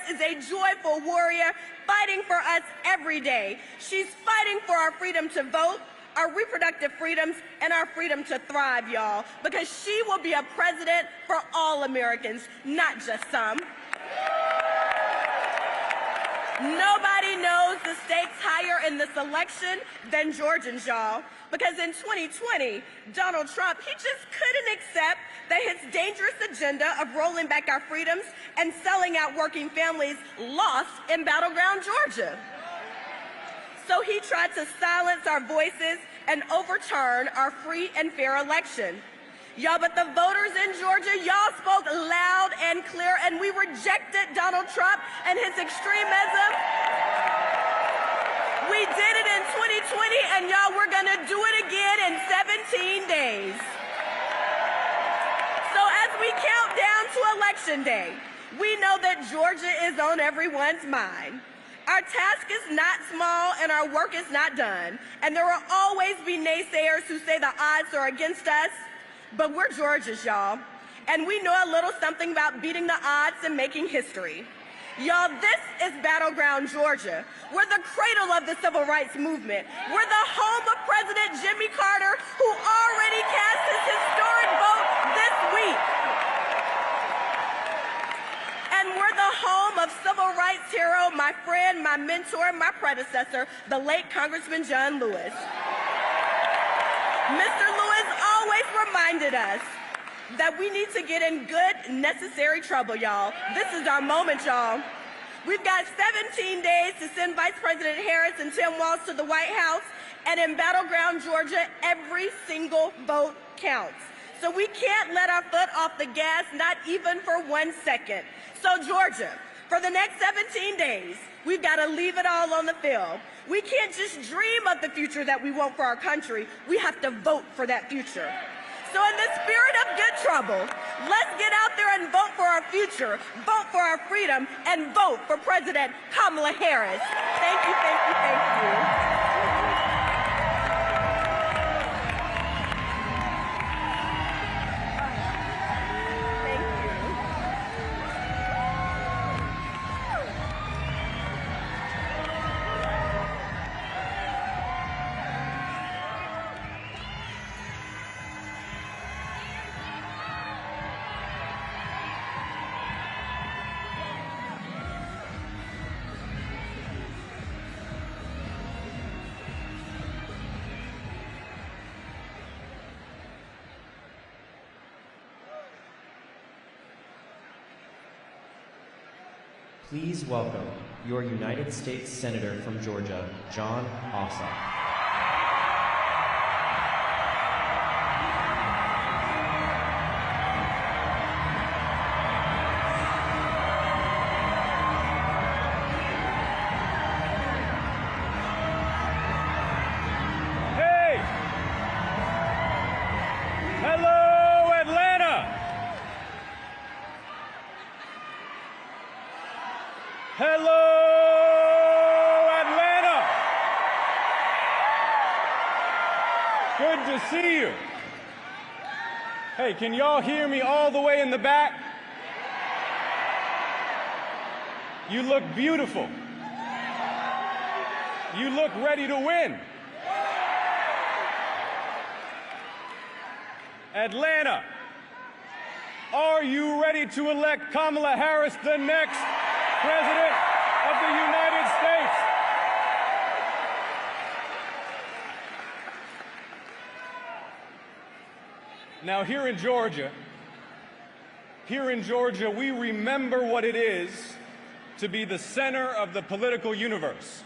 is a joyful warrior fighting for us every day. She's fighting for our freedom to vote, our reproductive freedoms, and our freedom to thrive, y'all, because she will be a president for all Americans, not just some. Nobody knows the stakes higher in this election than Georgians, y'all, because in 2020, Donald Trump, he just couldn't accept that his dangerous agenda of rolling back our freedoms and selling out working families lost in battleground Georgia. So he tried to silence our voices and overturn our free and fair election. Y'all, but the voters in Georgia, y'all spoke loud and clear, and we rejected Donald Trump and his extremism. We did it in 2020, and y'all, we're gonna do it again in 17 days. So as we count down to Election Day, we know that Georgia is on everyone's mind. Our task is not small and our work is not done. And there will always be naysayers who say the odds are against us, but we're Georgians, y'all. And we know a little something about beating the odds and making history. Y'all, this is battleground Georgia. We're the cradle of the civil rights movement. We're the home of President Jimmy Carter, who already cast his historic vote this week. And we're the home of civil rights hero, my friend, my mentor, my predecessor, the late Congressman John Lewis. Mr. Lewis always reminded us that we need to get in good, necessary trouble, y'all. This is our moment, y'all. We've got 17 days to send Vice President Harris and Tim Walz to the White House, and in battleground Georgia, every single vote counts. So we can't let our foot off the gas, not even for 1 second. So Georgia, for the next 17 days, we've got to leave it all on the field. We can't just dream of the future that we want for our country. We have to vote for that future. So in the spirit of good trouble, let's get out there and vote for our future, vote for our freedom, and vote for President Kamala Harris. Thank you, thank you, thank you. Please welcome your United States Senator from Georgia, Jon Ossoff. Hello, Atlanta. Good to see you. Hey, can y'all hear me all the way in the back? You look beautiful. You look ready to win. Atlanta, are you ready to elect Kamala Harris the next President of the United States? Now, here in Georgia, we remember what it is to be the center of the political universe.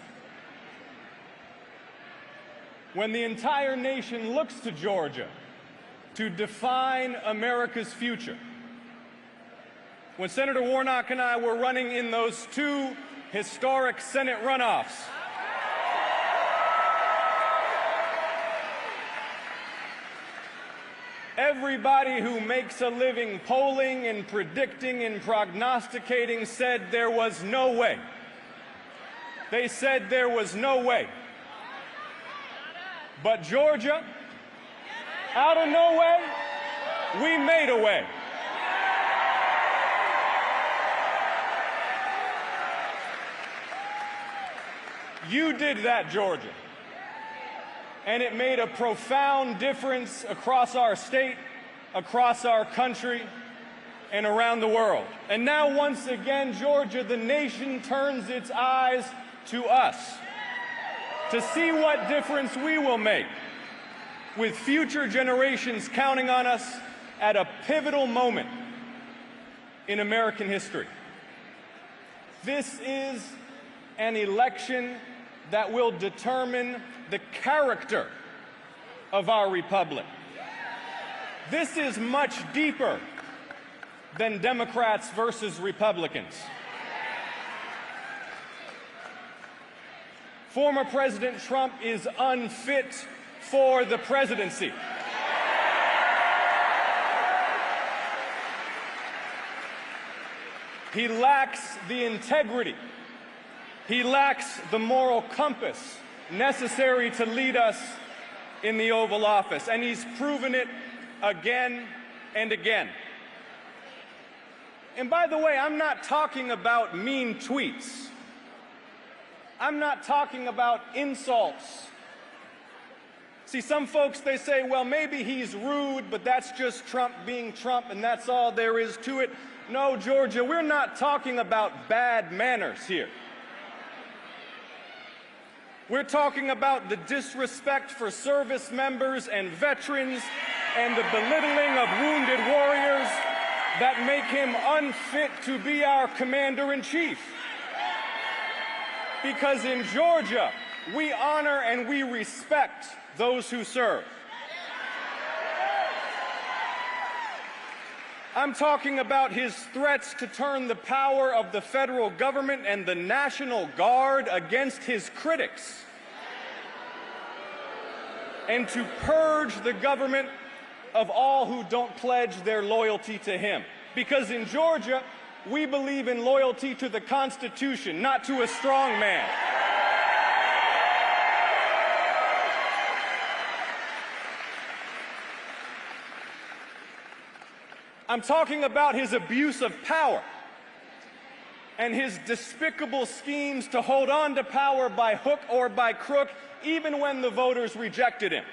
When the entire nation looks to Georgia to define America's future. When Senator Warnock and I were running in those two historic Senate runoffs, everybody who makes a living polling and predicting and prognosticating said there was no way. They said there was no way. But Georgia, out of no way, we made a way. You did that, Georgia. And it made a profound difference across our state, across our country, and around the world. And now, once again, Georgia, the nation turns its eyes to us to see what difference we will make, with future generations counting on us at a pivotal moment in American history. This is an election that will determine the character of our republic. This is much deeper than Democrats versus Republicans. Former President Trump is unfit for the presidency. He lacks the integrity. He lacks the moral compass necessary to lead us in the Oval Office, and he's proven it again and again. And by the way, I'm not talking about mean tweets. I'm not talking about insults. See, some folks, they say, well, maybe he's rude, but that's just Trump being Trump, and that's all there is to it. No, Georgia, we're not talking about bad manners here. We're talking about the disrespect for service members and veterans and the belittling of wounded warriors that make him unfit to be our commander-in-chief. Because in Georgia, we honor and we respect those who serve. I'm talking about his threats to turn the power of the federal government and the National Guard against his critics, and to purge the government of all who don't pledge their loyalty to him. Because in Georgia, we believe in loyalty to the Constitution, not to a strong man. I'm talking about his abuse of power and his despicable schemes to hold on to power by hook or by crook, even when the voters rejected him.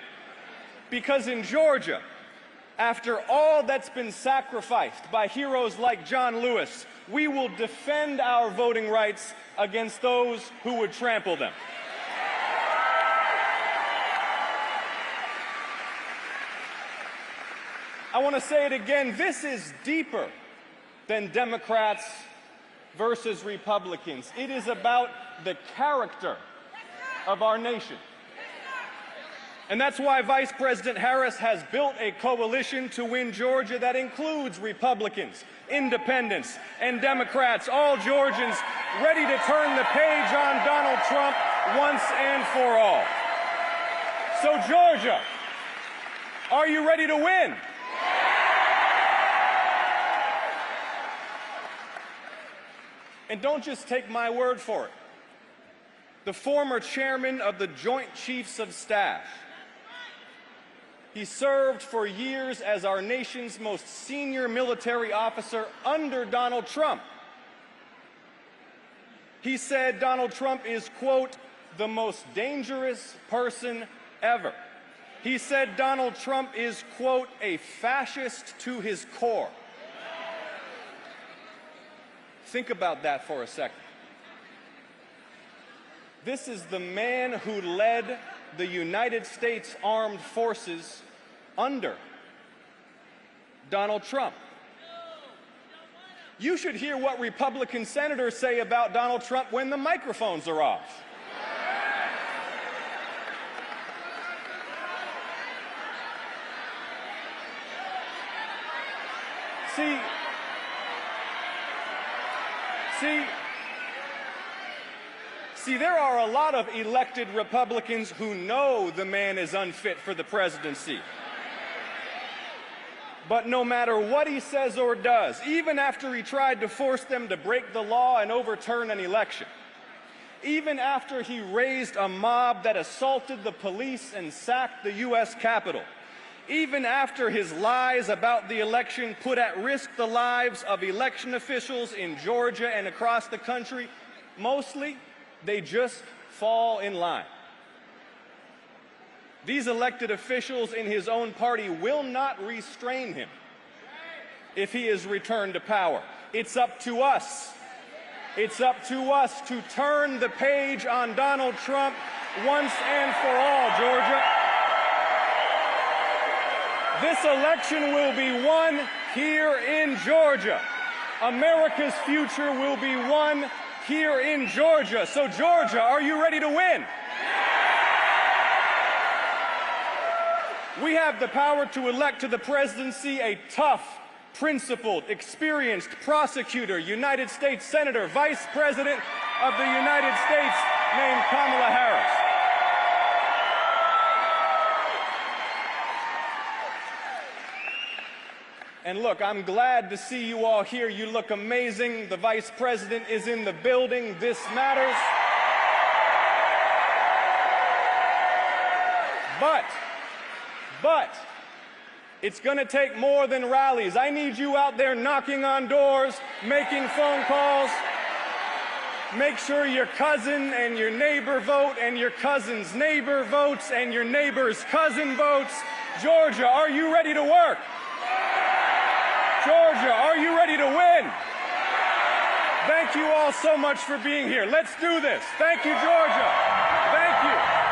Because in Georgia, after all that's been sacrificed by heroes like John Lewis, we will defend our voting rights against those who would trample them. I want to say it again, this is deeper than Democrats versus Republicans. It is about the character of our nation. And that's why Vice President Harris has built a coalition to win Georgia that includes Republicans, independents, and Democrats, all Georgians ready to turn the page on Donald Trump once and for all. So Georgia, are you ready to win? And don't just take my word for it. The former chairman of the Joint Chiefs of Staff, he served for years as our nation's most senior military officer under Donald Trump. He said Donald Trump is, quote, the most dangerous person ever. He said Donald Trump is, quote, a fascist to his core. Think about that for a second. This is the man who led the United States Armed Forces under Donald Trump. You should hear what Republican senators say about Donald Trump when the microphones are off. See, there are a lot of elected Republicans who know the man is unfit for the presidency. But no matter what he says or does, even after he tried to force them to break the law and overturn an election, even after he raised a mob that assaulted the police and sacked the U.S. Capitol, even after his lies about the election put at risk the lives of election officials in Georgia and across the country, mostly they just fall in line. These elected officials in his own party will not restrain him if he is returned to power. It's up to us. It's up to us to turn the page on Donald Trump once and for all, Georgia. This election will be won here in Georgia. America's future will be won here in Georgia. So, Georgia, are you ready to win? We have the power to elect to the presidency a tough, principled, experienced prosecutor, United States Senator, Vice President of the United States, named Kamala Harris. And look, I'm glad to see you all here. You look amazing. The Vice President is in the building. This matters. But it's going to take more than rallies. I need you out there knocking on doors, making phone calls. Make sure your cousin and your neighbor vote, and your cousin's neighbor votes, and your neighbor's cousin votes. Georgia, are you ready to work? Georgia, are you ready to win? Thank you all so much for being here. Let's do this. Thank you, Georgia. Thank you.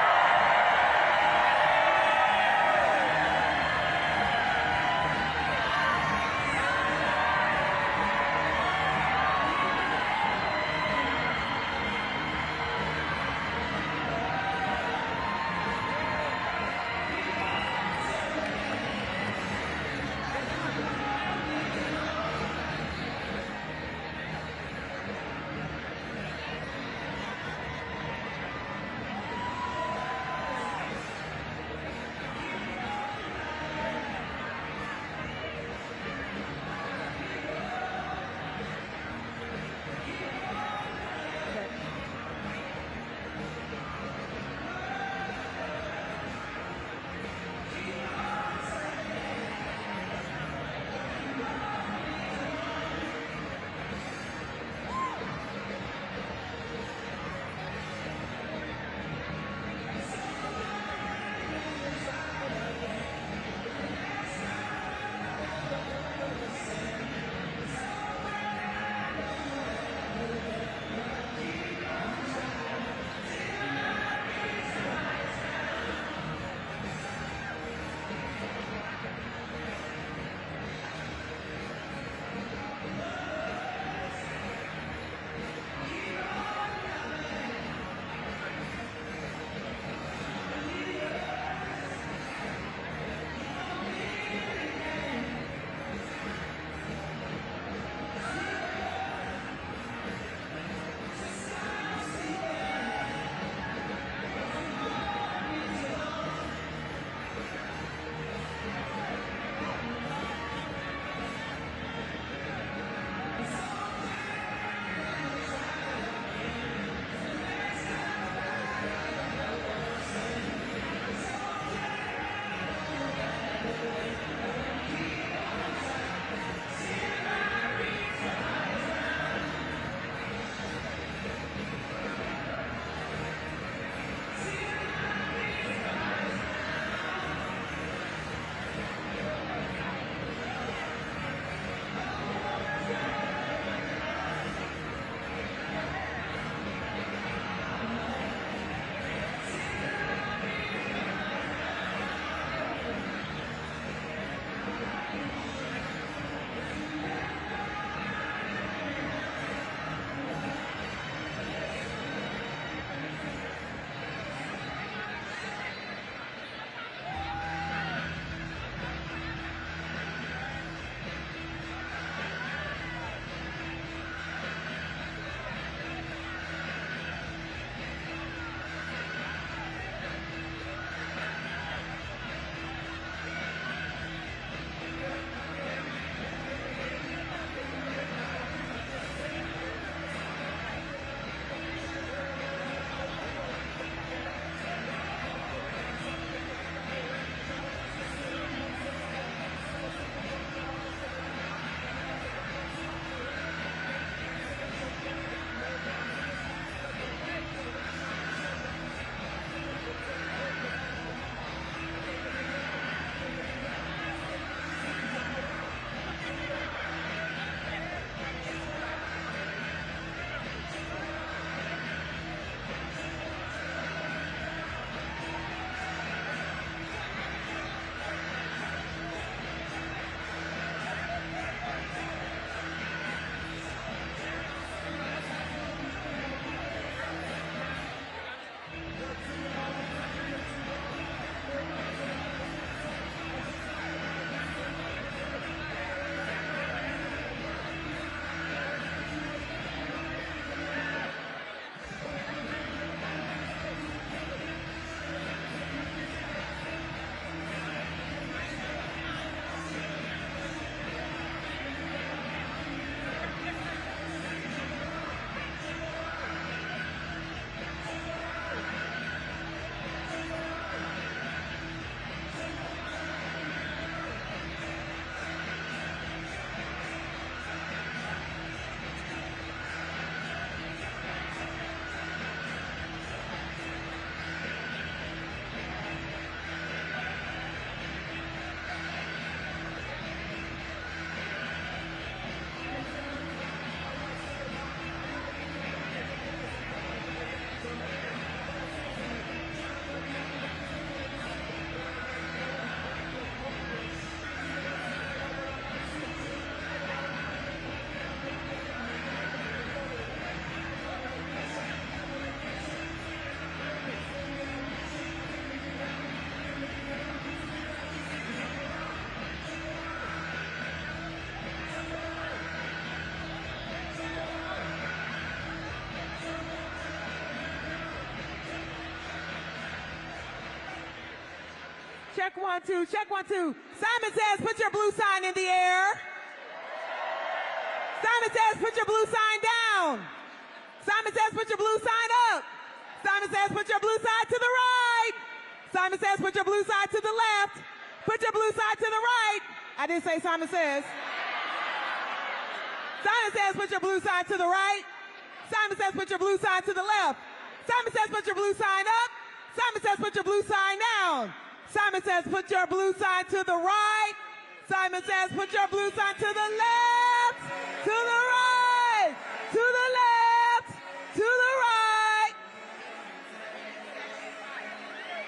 Check 1, 2, check 1, 2. Simon says, put your blue sign in the air. Simon says, put your blue sign down. Simon says, put your blue sign up. Simon says, put your blue side to the right. Simon says, put your blue side to the left. Put your blue side to the right. I didn't say Simon says. Simon says, put your blue side to the right. Simon says, put your blue side to the left. Simon says, put your blue sign up. Simon says, put your blue sign down. Simon says, put your blue sign to the right. Simon says, put your blue sign to the left, to the right, to the left, to the right.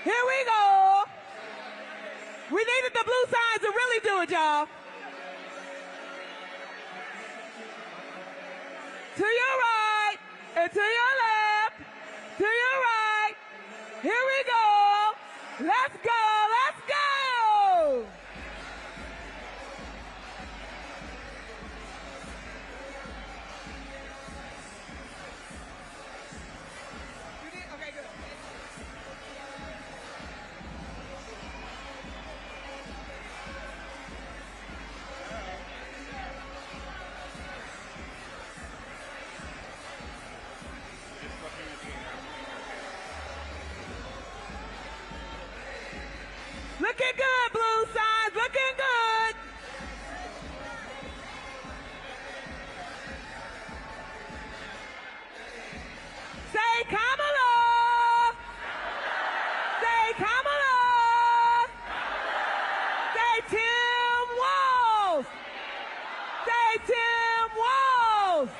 Here we go. We needed the blue signs to really do it, y'all. To your right and to your left, to your right. Here we go. Let's go, let's go. Okay, good. Looking good, blue signs, looking good. Say Kamala. Say Kamala. Say Tim Walz. Say Tim Walz.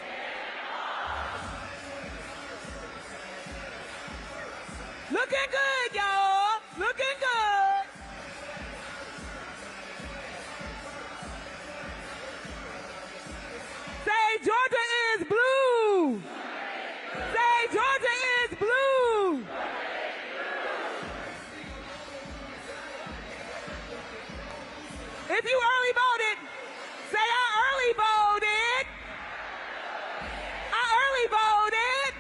Looking good, y'all. Looking good. Say Georgia is blue. Say Georgia is blue. If you early voted, say I early voted. I early voted.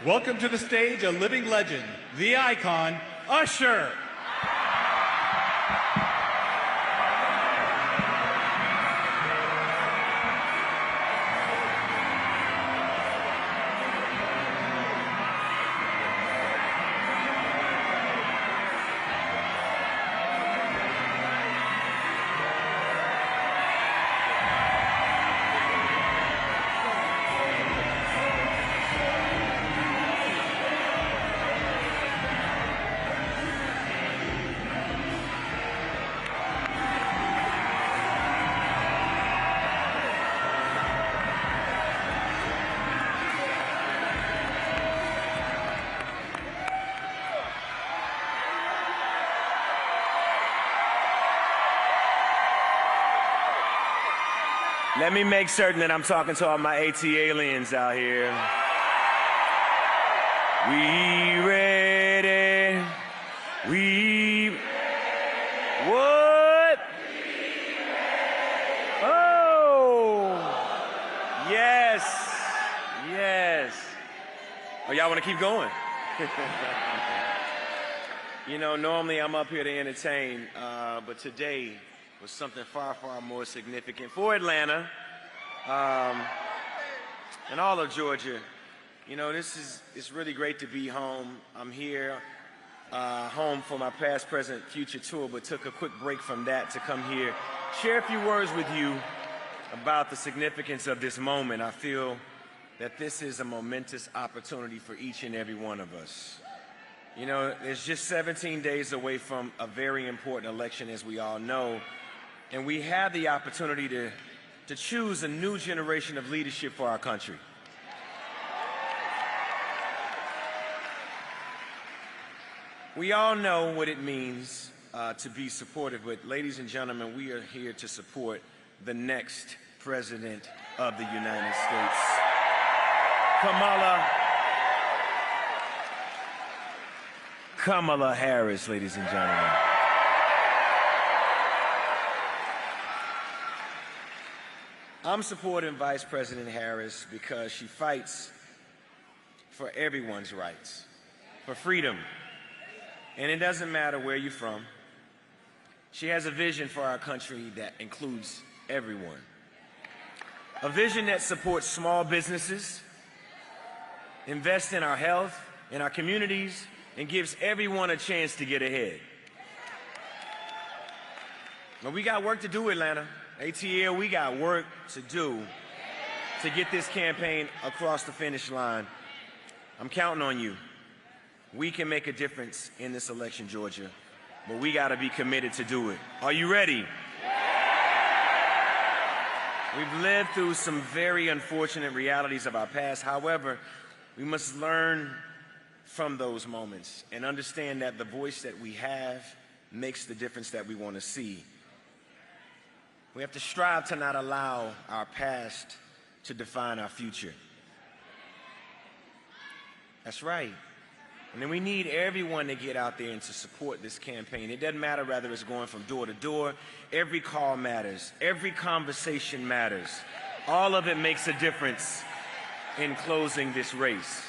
Welcome to the stage a living legend, the icon, Usher. Let me make certain that I'm talking to all my AT aliens out here. We ready? We what? Oh, yes, yes. Oh, y'all want to keep going? You know, normally I'm up here to entertain, but today was something far, far more significant for Atlanta and all of Georgia. You know, it's really great to be home. I'm here, home for my past, present, future tour, but took a quick break from that to come here, share a few words with you about the significance of this moment. I feel that this is a momentous opportunity for each and every one of us. You know, it's just 17 days away from a very important election, as we all know. And we have the opportunity to choose a new generation of leadership for our country. We all know what it means to be supportive, but ladies and gentlemen, we are here to support the next President of the United States. Kamala Harris, ladies and gentlemen. I'm supporting Vice President Harris because she fights for everyone's rights, for freedom. And it doesn't matter where you're from. She has a vision for our country that includes everyone. A vision that supports small businesses, invests in our health, in our communities, and gives everyone a chance to get ahead. But we got work to do, Atlanta. ATL, we got work to do to get this campaign across the finish line. I'm counting on you. We can make a difference in this election, Georgia, but we got to be committed to do it. Are you ready? We've lived through some very unfortunate realities of our past. However, we must learn from those moments and understand that the voice that we have makes the difference that we want to see. We have to strive to not allow our past to define our future. That's right. And then we need everyone to get out there and to support this campaign. It doesn't matter whether it's going from door to door. Every call matters. Every conversation matters. All of it makes a difference in closing this race.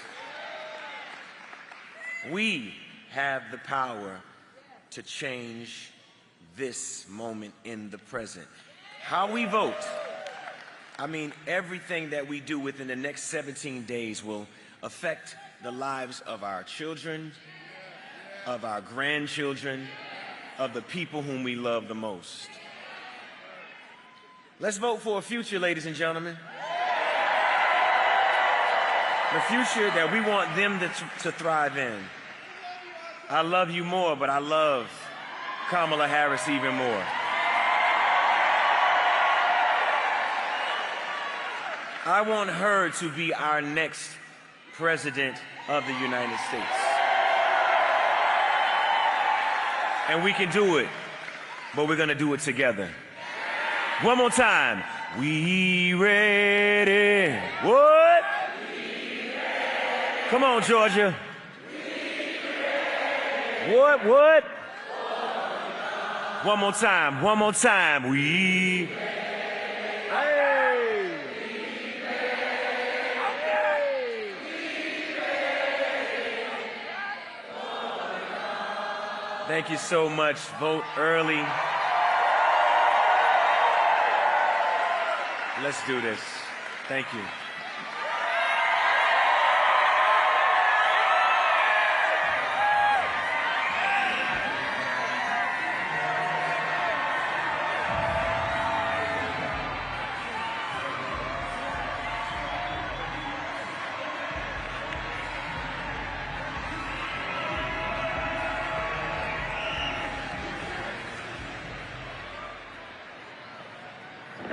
We have the power to change this moment in the present. How we vote, I mean, everything that we do within the next 17 days will affect the lives of our children, of our grandchildren, of the people whom we love the most. Let's vote for a future, ladies and gentlemen. The future that we want them to thrive in. I love you more, but I love Kamala Harris even more. I want her to be our next President of the United States. And we can do it, but we're gonna do it together. One more time. We ready? What? We ready. Come on, Georgia. We ready. What? One more time, one more time. We ready. Hey. We ready. Thank you so much. Vote early. Let's do this. Thank you.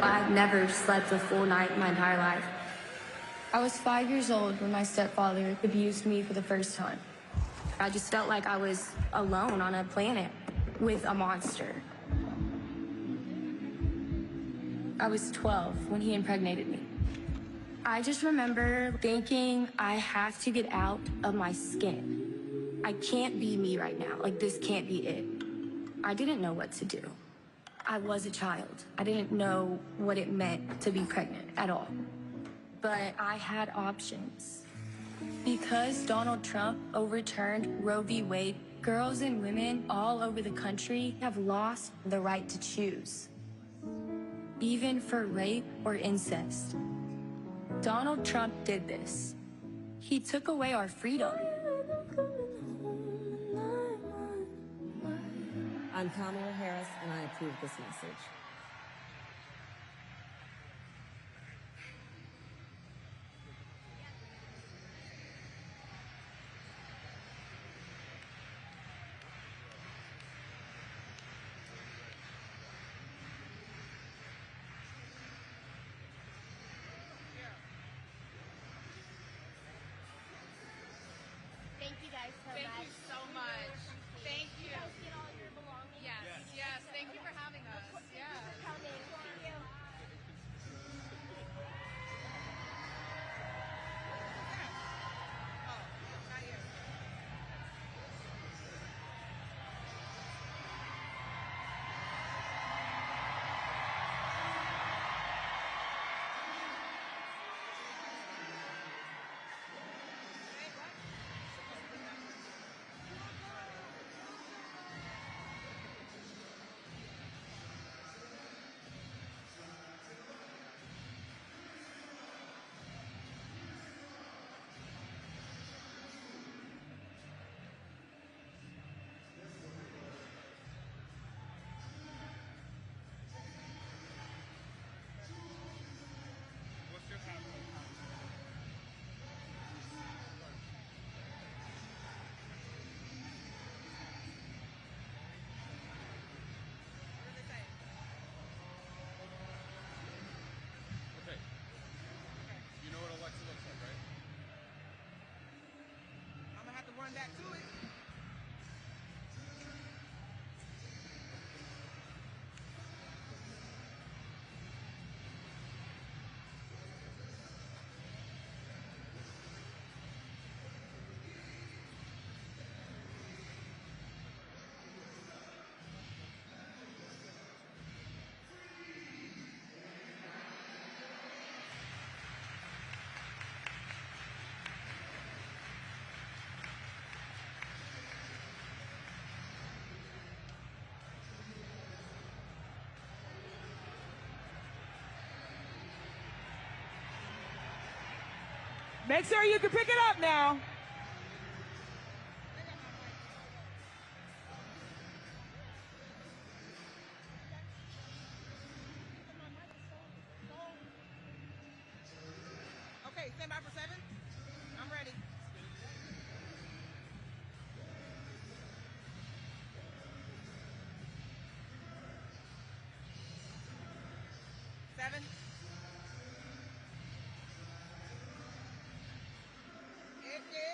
I've never slept a full night in my entire life. I was 5 years old when my stepfather abused me for the first time. I just felt like I was alone on a planet with a monster. I was 12 when he impregnated me. I just remember thinking I have to get out of my skin. I can't be me right now. Like, this can't be it. I didn't know what to do. I was a child. I didn't know what it meant to be pregnant at all. But I had options. Because Donald Trump overturned Roe v. Wade, girls and women all over the country have lost the right to choose, even for rape or incest. Donald Trump did this. He took away our freedom. I'm Kamala Harris, and I approve this message. Thank you guys so much. Thank you so much. Thank you. You guys get all your belongings. Yes. Thank you for having us. Thank you for coming. Thank you. Run back to it. Make sure you can pick it up now. Okay, stand by for 7. I'm ready. Seven. It is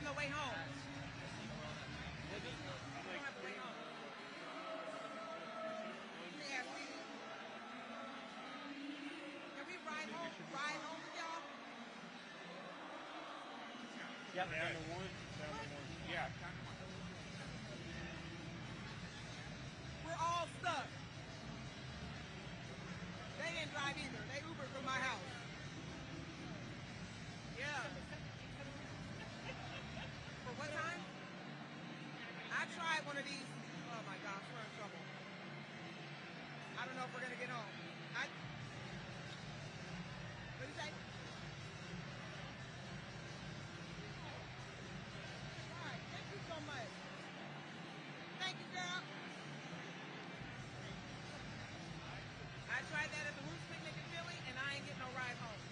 no way home. We don't have a way home. Let me ask you. Can we ride home with y'all? Yep. Down to one. Yeah. We're all stuck. They didn't drive either. They Ubered from my house. Yeah. For what time? I tried one of these. Oh my gosh, we're in trouble. I don't know if we're gonna get home. What did you say? All right, thank you so much. Thank you, girl. I tried that at the Roots Picnic in Philly, and I ain't getting no ride home.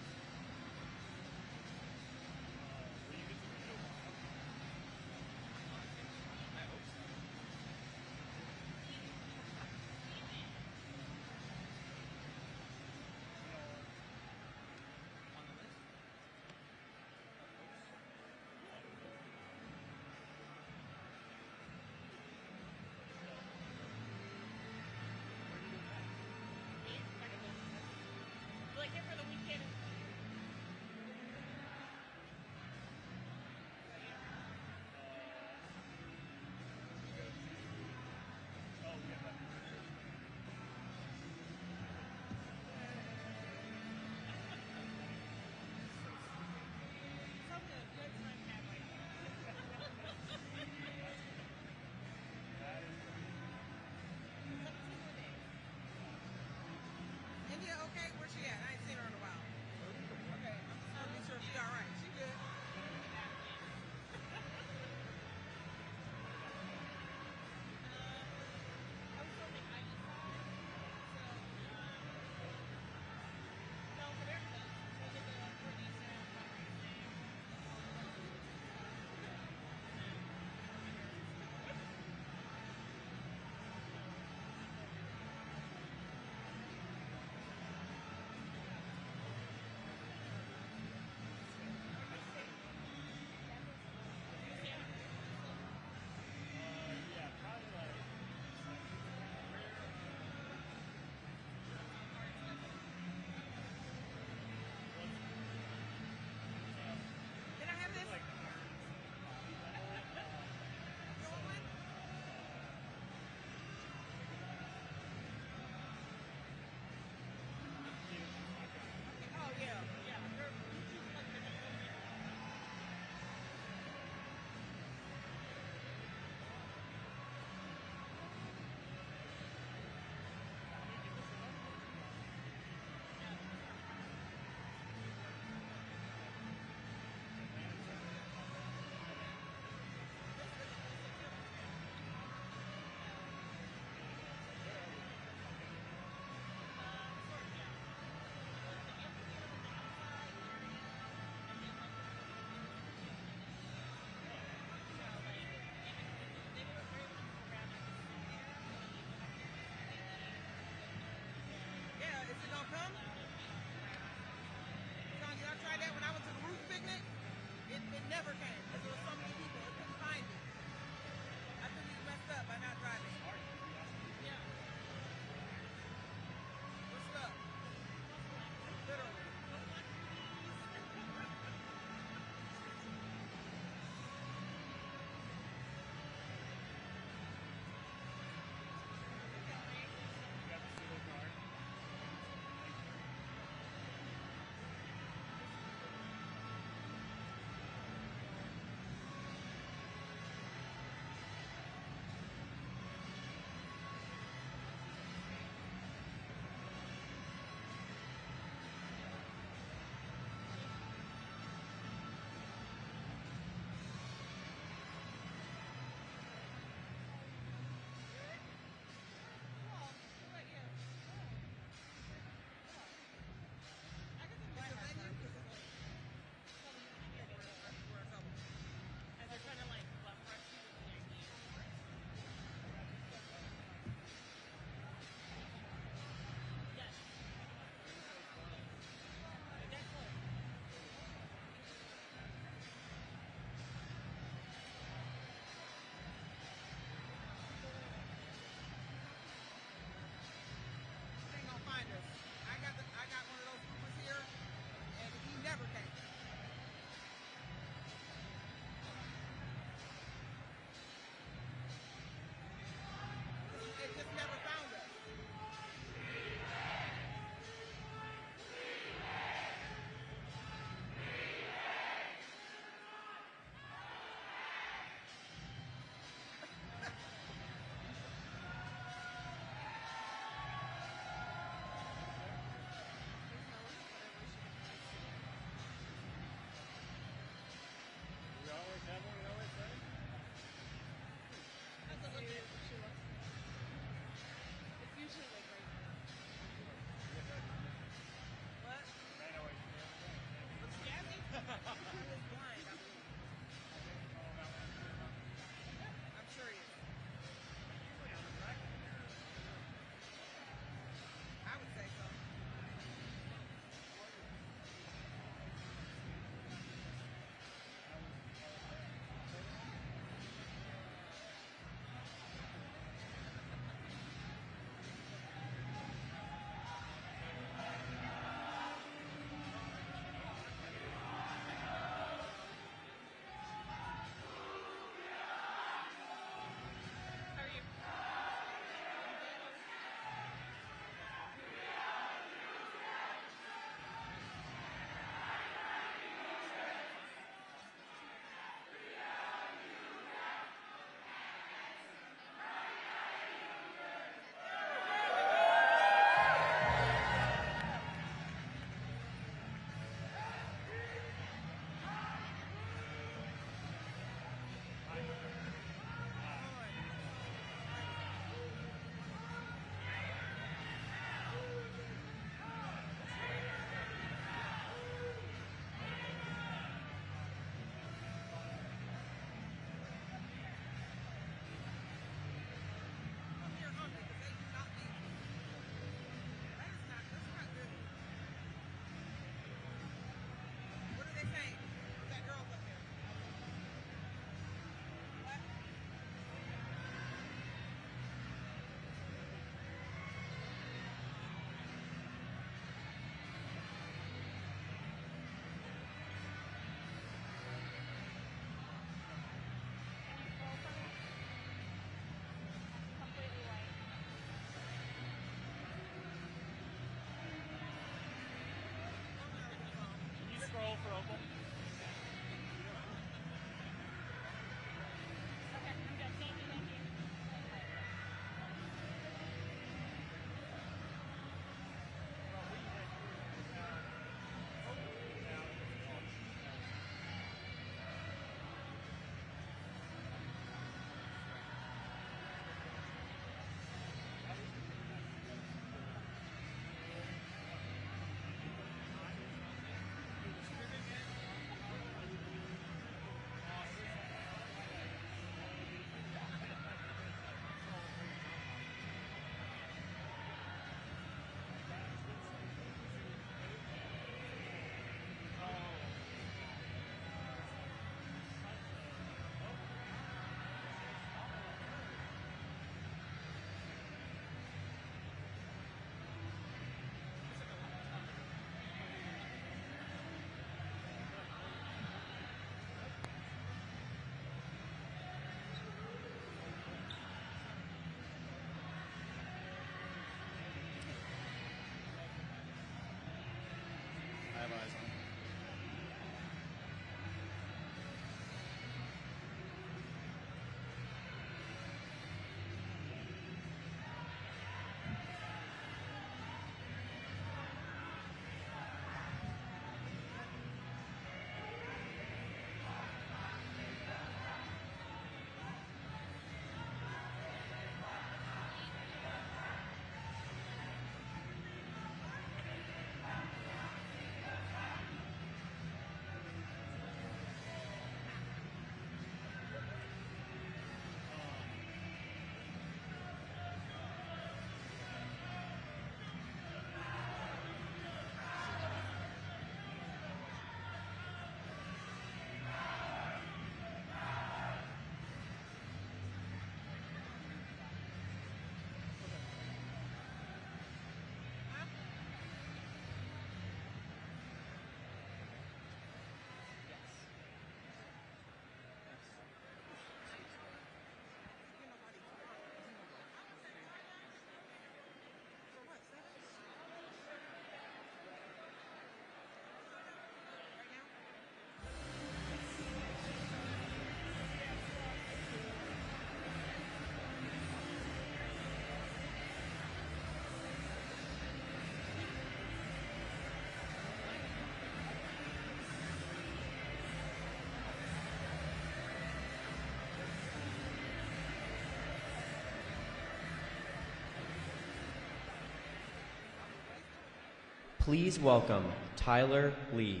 Please welcome Tyler Lee.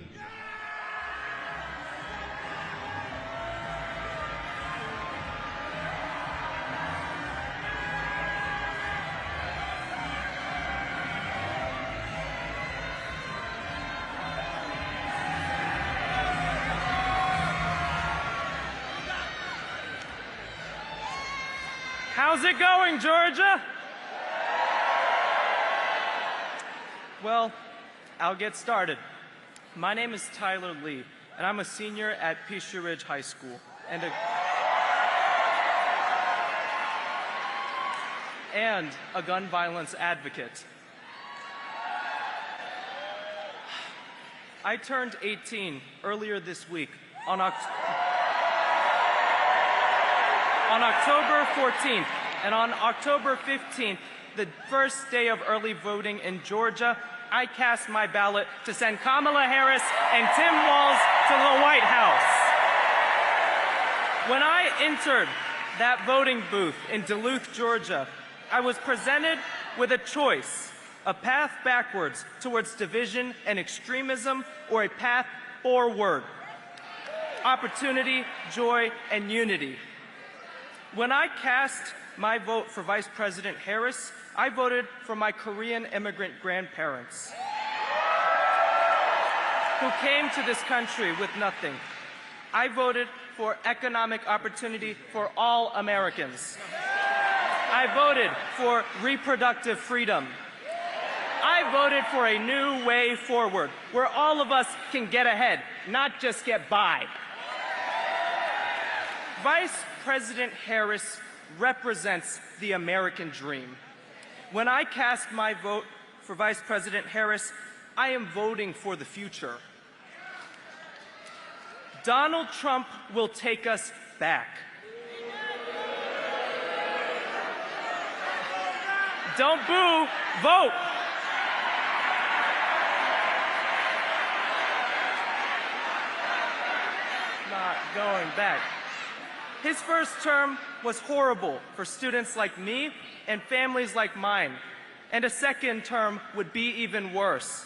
How's it going, Georgia? Well, I'll get started. My name is Tyler Lee, and I'm a senior at Peachtree Ridge High School, and a gun violence advocate. I turned 18 earlier this week on October 14th, and on October 15th, the first day of early voting in Georgia, I cast my ballot to send Kamala Harris and Tim Walz to the White House. When I entered that voting booth in Duluth, Georgia, I was presented with a choice: a path backwards towards division and extremism, or a path forward, opportunity, joy, and unity. When I cast my vote for Vice President Harris, I voted for my Korean immigrant grandparents who came to this country with nothing. I voted for economic opportunity for all Americans. I voted for reproductive freedom. I voted for a new way forward where all of us can get ahead, not just get by. Vice President Harris represents the American dream. When I cast my vote for Vice President Harris, I am voting for the future. Donald Trump will take us back. Don't boo, vote. Not going back. His first term was horrible for students like me and families like mine, and a second term would be even worse.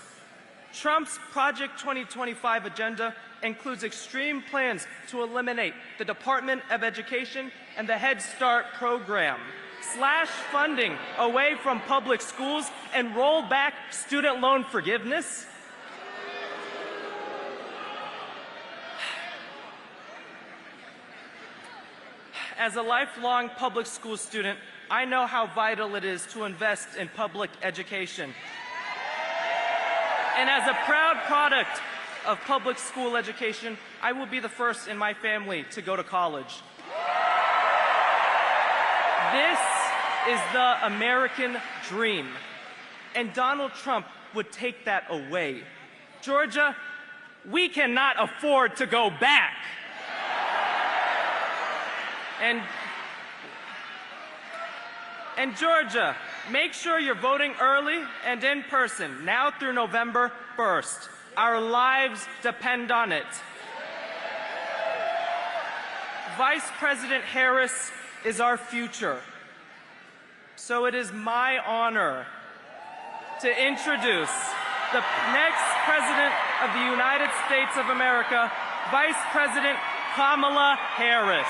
Trump's Project 2025 agenda includes extreme plans to eliminate the Department of Education and the Head Start program, slash funding away from public schools, and roll back student loan forgiveness. As a lifelong public school student, I know how vital it is to invest in public education. And as a proud product of public school education, I will be the first in my family to go to college. This is the American dream, and Donald Trump would take that away. Georgia, we cannot afford to go back. And Georgia, make sure you're voting early and in person, now through November 1st. Our lives depend on it. Vice President Harris is our future. So it is my honor to introduce the next President of the United States of America, Vice President Kamala Harris.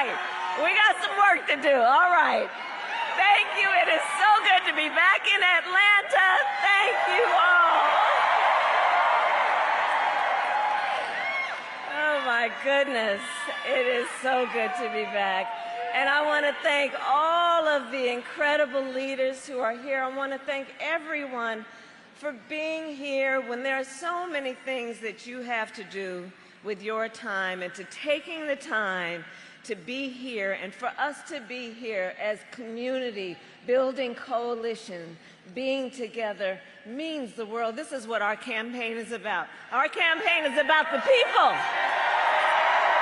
right. We got some work to do. All right. Thank you. It is so good to be back in Atlanta. Thank you all. Oh, my goodness. It is so good to be back. And I want to thank all of the incredible leaders who are here. I want to thank everyone for being here when there are so many things that you have to do with your time, and to taking the time to be here, and for us to be here as community, building coalition, being together means the world. This is what our campaign is about. Our campaign is about the people.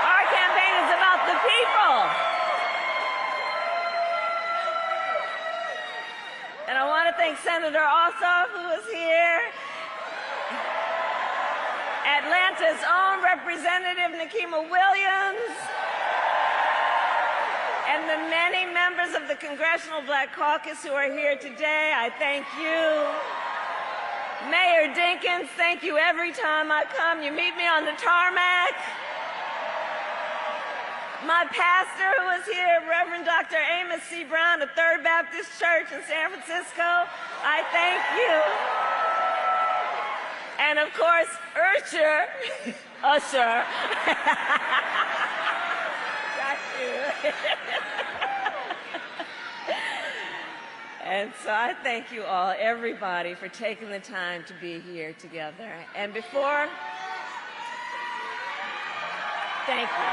Our campaign is about the people. And I want to thank Senator Ossoff, who is here, Atlanta's own Representative Nikema Williams, and the many members of the Congressional Black Caucus who are here today. I thank you. Mayor Dinkins, thank you every time I come. You meet me on the tarmac. My pastor who is here, Reverend Dr. Amos C. Brown of Third Baptist Church in San Francisco, I thank you. And of course, Usher. Got you. And so I thank you all, everybody, for taking the time to be here together. And before, thank you.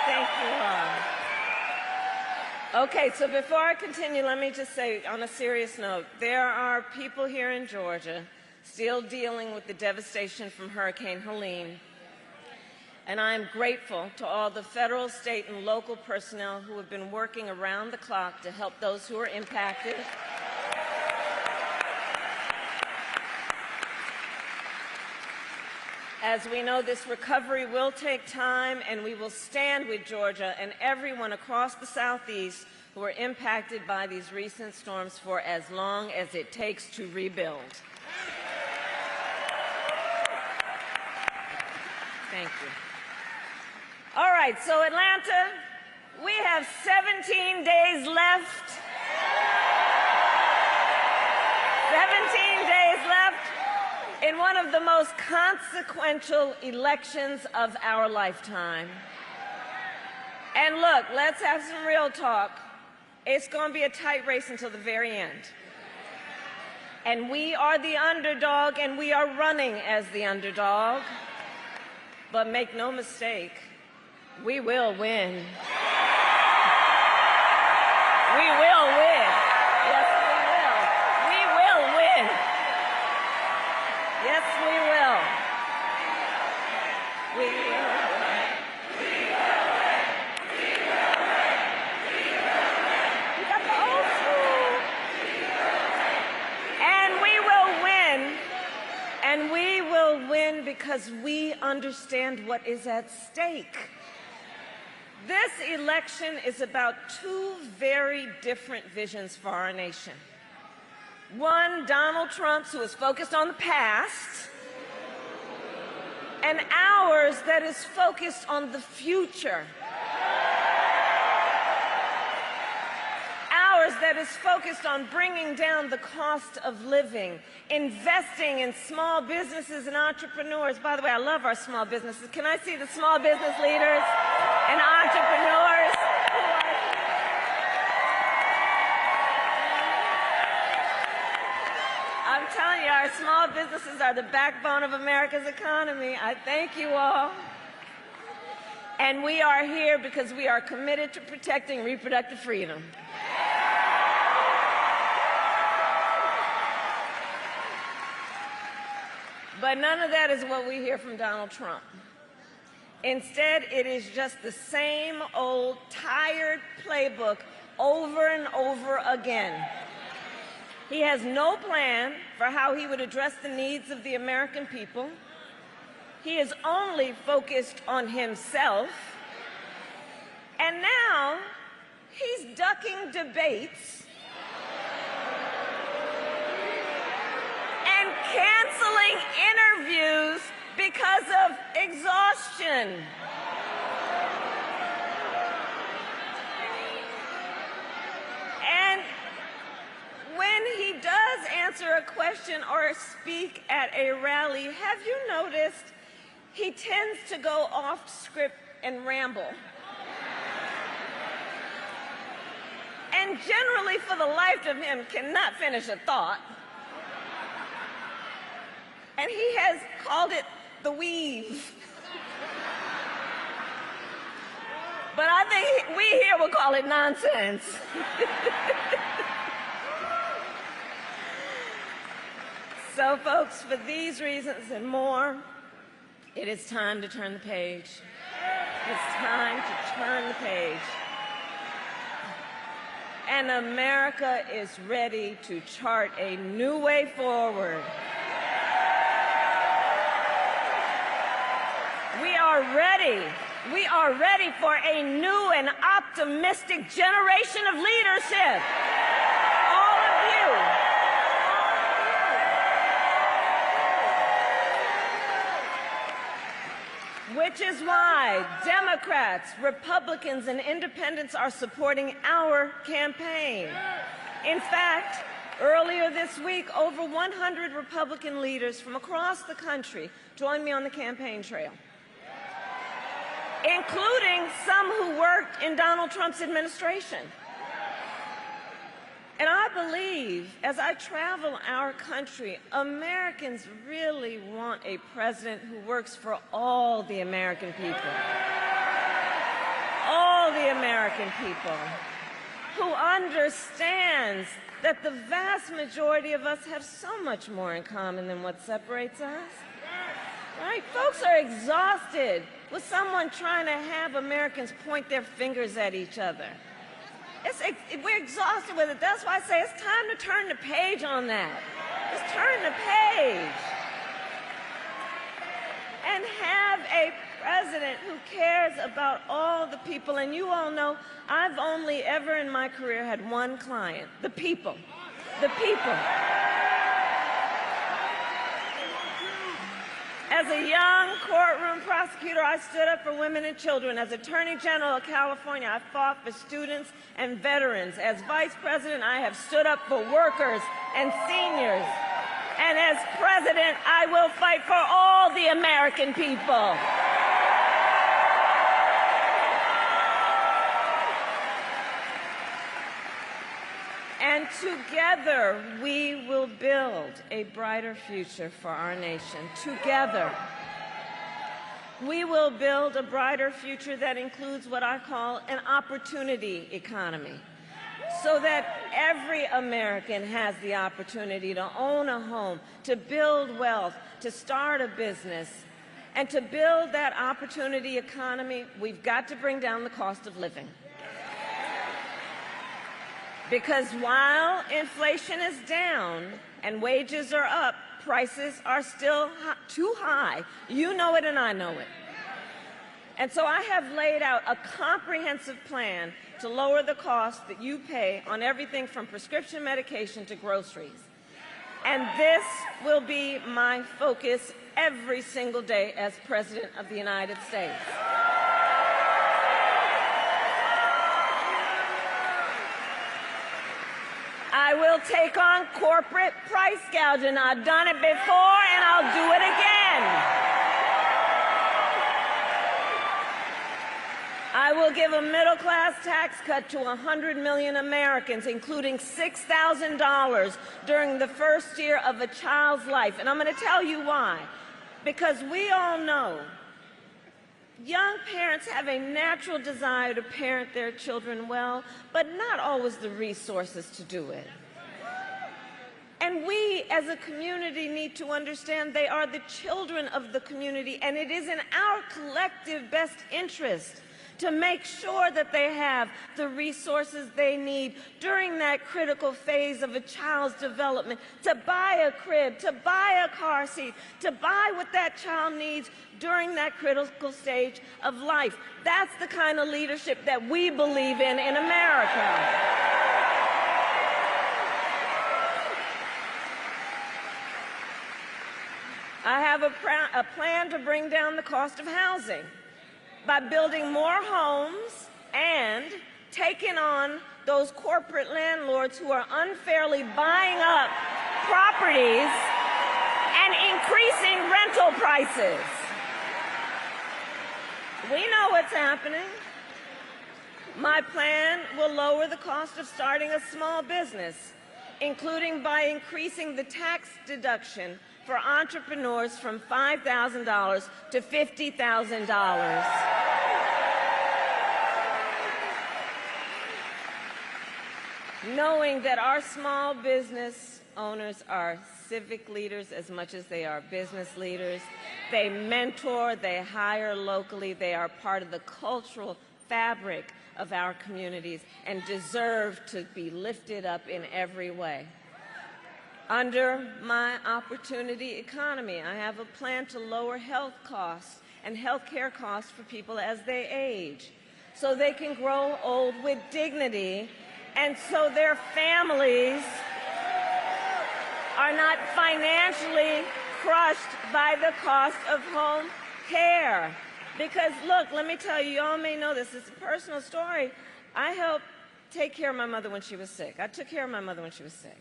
Thank you all. Okay, so before I continue, let me just say on a serious note, there are people here in Georgia still dealing with the devastation from Hurricane Helene. And I am grateful to all the federal, state, and local personnel who have been working around the clock to help those who are impacted. As we know, this recovery will take time, and we will stand with Georgia and everyone across the Southeast who are impacted by these recent storms for as long as it takes to rebuild. Thank you. All right, so Atlanta, we have 17 days left. 17 days left in one of the most consequential elections of our lifetime. And look, let's have some real talk. It's going to be a tight race until the very end. And we are the underdog, and we are running as the underdog. But make no mistake, we will win. We will win. Yes, we will. We will win. Yes, we will. We will win. You got the old school. And we will win. And we will win because we understand what is at stake. This election is about two very different visions for our nation. One, Donald Trump's, who is focused on the past, and ours that is focused on the future. Ours that is focused on bringing down the cost of living, investing in small businesses and entrepreneurs. By the way, I love our small businesses. Can I see the small business leaders and entrepreneurs? I'm telling you, our small businesses are the backbone of America's economy. I thank you all. And we are here because we are committed to protecting reproductive freedom. But none of that is what we hear from Donald Trump. Instead, it is just the same old tired playbook over and over again. He has no plan for how he would address the needs of the American people. He is only focused on himself. And now he's ducking debates and canceling interviews because of exhaustion. And when he does answer a question or speak at a rally, have you noticed he tends to go off script and ramble? And generally, for the life of him, cannot finish a thought. And he has called it the weave. But I think we here will call it nonsense. So, folks, for these reasons and more, it is time to turn the page. It's time to turn the page. And America is ready to chart a new way forward. We are ready. We are ready for a new and optimistic generation of leadership. All of you. Which is why Democrats, Republicans, and Independents are supporting our campaign. In fact, earlier this week, over 100 Republican leaders from across the country joined me on the campaign trail, including some who worked in Donald Trump's administration. And I believe, as I travel our country, Americans really want a president who works for all the American people. All the American people. Who understands that the vast majority of us have so much more in common than what separates us. Right? Folks are exhausted with someone trying to have Americans point their fingers at each other. We're exhausted with it. That's why I say it's time to turn the page on that. Just turn the page. And have a president who cares about all the people. And you all know I've only ever in my career had one client, the people. The people. As a young courtroom prosecutor, I stood up for women and children. As Attorney General of California, I fought for students and veterans. As Vice President, I have stood up for workers and seniors. And as President, I will fight for all the American people. And together, we will build a brighter future for our nation. Together, we will build a brighter future that includes what I call an opportunity economy, so that every American has the opportunity to own a home, to build wealth, to start a business. And to build that opportunity economy, we've got to bring down the cost of living. Because while inflation is down and wages are up, prices are still too high. You know it and I know it. And so I have laid out a comprehensive plan to lower the cost that you pay on everything from prescription medication to groceries. And this will be my focus every single day as President of the United States. I will take on corporate price gouging. I've done it before, and I'll do it again. I will give a middle-class tax cut to 100 million Americans, including $6,000 during the first year of a child's life. And I'm going to tell you why. Because we all know young parents have a natural desire to parent their children well, but not always the resources to do it. And we, as a community, need to understand they are the children of the community, and it is in our collective best interest to make sure that they have the resources they need during that critical phase of a child's development, to buy a crib, to buy a car seat, to buy what that child needs during that critical stage of life. That's the kind of leadership that we believe in America. I have a plan to bring down the cost of housing by building more homes and taking on those corporate landlords who are unfairly buying up properties and increasing rental prices. We know what's happening. My plan will lower the cost of starting a small business, including by increasing the tax deduction for entrepreneurs from $5,000 to $50,000. Knowing that our small business owners are civic leaders as much as they are business leaders. They mentor, they hire locally, they are part of the cultural fabric of our communities and deserve to be lifted up in every way. Under my opportunity economy, I have a plan to lower health costs and health care costs for people as they age, so they can grow old with dignity and so their families are not financially crushed by the cost of home care. Because look, let me tell you, y'all may know this, it's a personal story. I helped take care of my mother when she was sick. I took care of my mother when she was sick.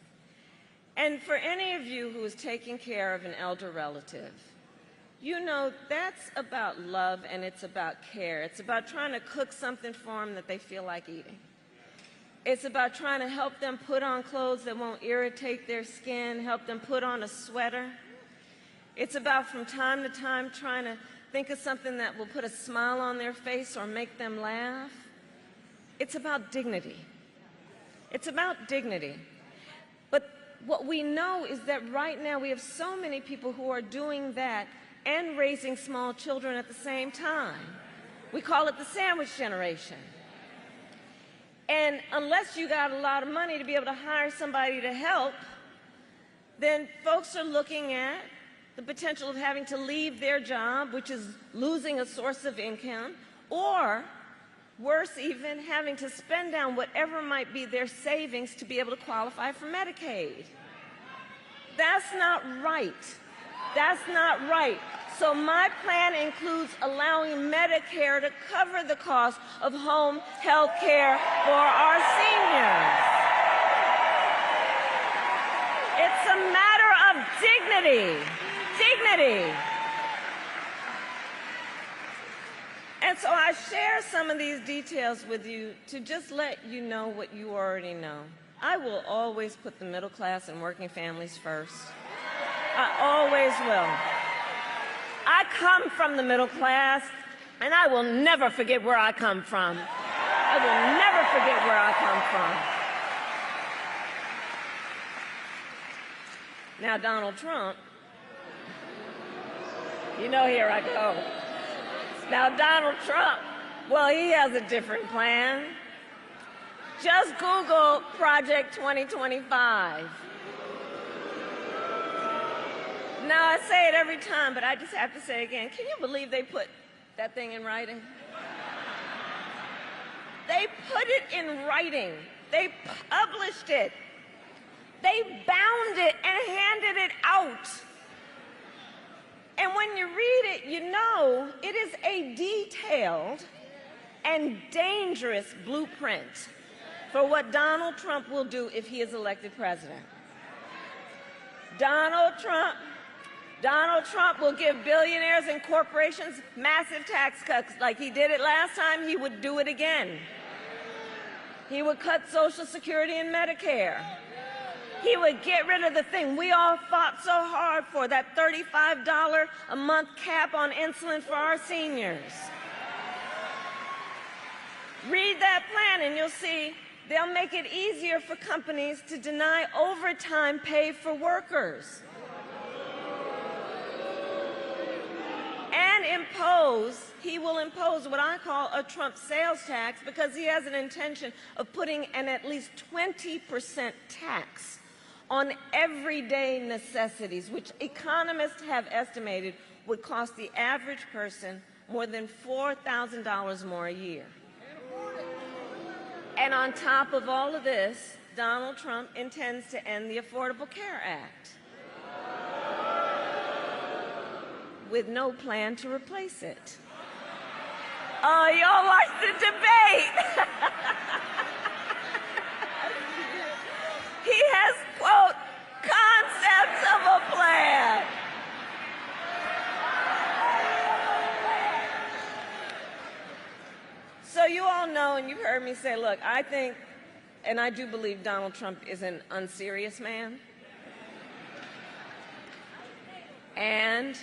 And for any of you who is taking care of an elder relative, you know that's about love and it's about care. It's about trying to cook something for them that they feel like eating. It's about trying to help them put on clothes that won't irritate their skin, help them put on a sweater. It's about from time to time trying to think of something that will put a smile on their face or make them laugh. It's about dignity. It's about dignity. But what we know is that right now we have so many people who are doing that and raising small children at the same time. We call it the sandwich generation. And unless you got a lot of money to be able to hire somebody to help, then folks are looking at the potential of having to leave their job, which is losing a source of income, or worse even, having to spend down whatever might be their savings to be able to qualify for Medicaid. That's not right. That's not right. So my plan includes allowing Medicare to cover the cost of home health care for our seniors. It's a matter of dignity. Dignity. And so I share some of these details with you to just let you know what you already know. I will always put the middle class and working families first. I always will. I come from the middle class, and I will never forget where I come from. I will never forget where I come from. Now, Donald Trump, you know, here I go. Now, Donald Trump, well, he has a different plan. Just Google Project 2025. Now, I say it every time, but I just have to say it again. Can you believe they put that thing in writing? They put it in writing. They published it. They bound it and handed it out. And when you read it, you know it is a detailed and dangerous blueprint for what Donald Trump will do if he is elected president. Donald Trump will give billionaires and corporations massive tax cuts. Like he did it last time, he would do it again. He would cut Social Security and Medicare. He would get rid of the thing we all fought so hard for, that $35 a month cap on insulin for our seniors. Read that plan and you'll see they'll make it easier for companies to deny overtime pay for workers. And he will impose what I call a Trump sales tax, because he has an intention of putting an at least 20% tax on everyday necessities, which economists have estimated would cost the average person more than $4,000 more a year. And on top of all of this, Donald Trump intends to end the Affordable Care Act. with no plan to replace it. Oh, y'all watched the debate. He has, quote, concepts of a plan. So you all know, and you've heard me say, look, I think, and I do believe Donald Trump is an unserious man. And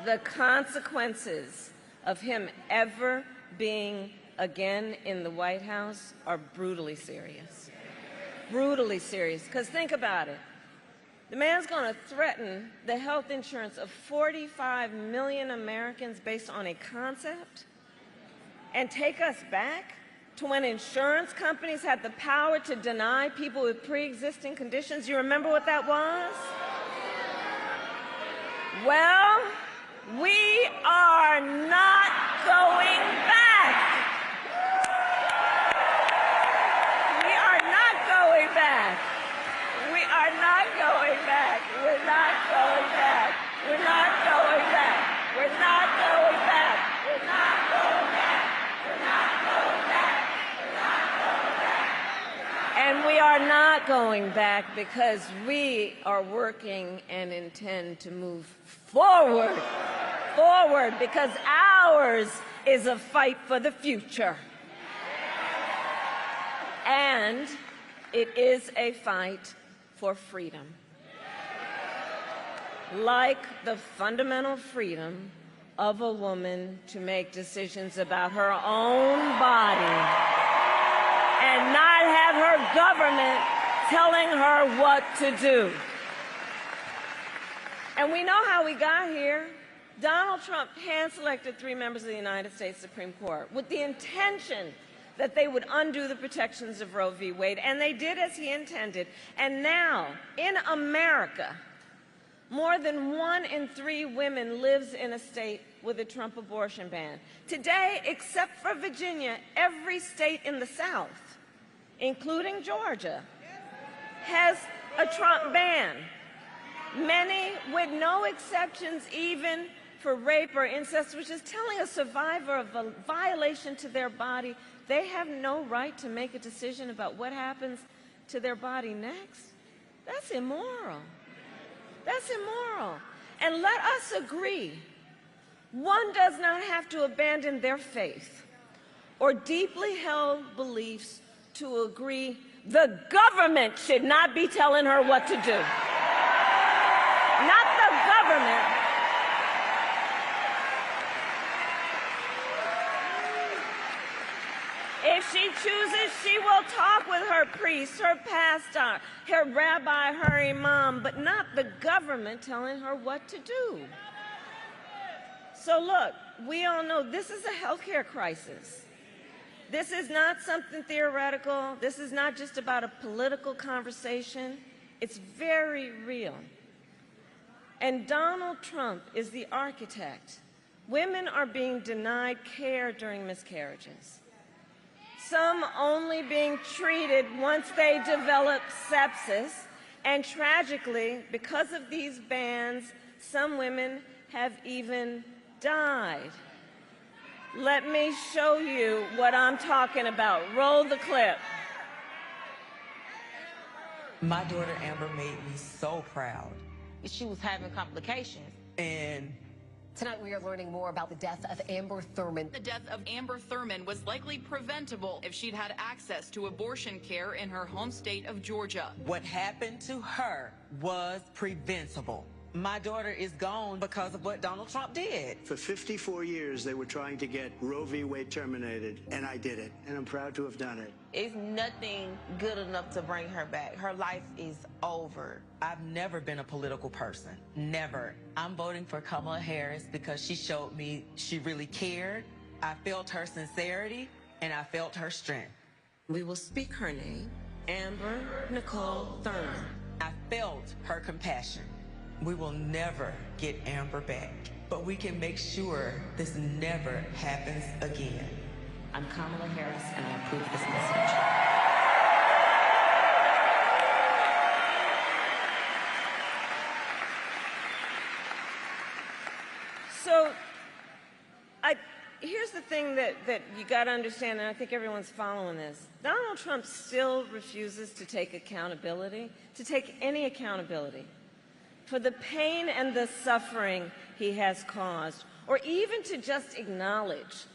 the consequences of him ever being again in the White House are brutally serious. Brutally serious. Because think about it. The man's going to threaten the health insurance of 45 million Americans based on a concept and take us back to when insurance companies had the power to deny people with pre-existing conditions. You remember what that was? Well, we are not going back. We are not going back. We are not going back. We're not going back. We're not going back. We're not going back. We're not going back. We're not going back. We're not going back. And we are not going back because we are working and intend to move forward. Forward, because ours is a fight for the future. And it is a fight for freedom. Like the fundamental freedom of a woman to make decisions about her own body and not have her government telling her what to do. And we know how we got here. Donald Trump hand-selected 3 members of the United States Supreme Court with the intention that they would undo the protections of Roe v. Wade, and they did as he intended. And now, in America, more than 1 in 3 women lives in a state with a Trump abortion ban. Today, except for Virginia, every state in the South, including Georgia, has a Trump ban. Many with no exceptions even for rape or incest, which is telling a survivor of a violation to their body they have no right to make a decision about what happens to their body next. That's immoral. That's immoral. And let us agree, one does not have to abandon their faith or deeply held beliefs to agree the government should not be telling her what to do. Not the government. If she chooses, she will talk with her priest, her pastor, her rabbi, her imam, but not the government telling her what to do. So look, we all know this is a healthcare crisis. This is not something theoretical. This is not just about a political conversation. It's very real. And Donald Trump is the architect. Women are being denied care during miscarriages. Some only being treated once they develop sepsis. And tragically, because of these bans, some women have even died. Let me show you what I'm talking about. Roll the clip. My daughter Amber made me so proud. She was having complications. And tonight we are learning more about the death of Amber Thurman. The death of Amber Thurman was likely preventable if she'd had access to abortion care in her home state of Georgia. What happened to her was preventable. My daughter is gone because of what Donald Trump did. For 54 years, they were trying to get Roe v. Wade terminated, and I did it, and I'm proud to have done it. It's nothing good enough to bring her back. Her life is over. I've never been a political person. Never. I'm voting for Kamala Harris because she showed me she really cared. I felt her sincerity, and I felt her strength. We will speak her name, Amber Nicole Thurman. I felt her compassion. We will never get Amber back, but we can make sure this never happens again. I'm Kamala Harris, and I approve this message. thing that you got to understand, and I think everyone's following this, Donald Trump still refuses to take accountability, to take any accountability for the pain and the suffering he has caused, or even to just acknowledge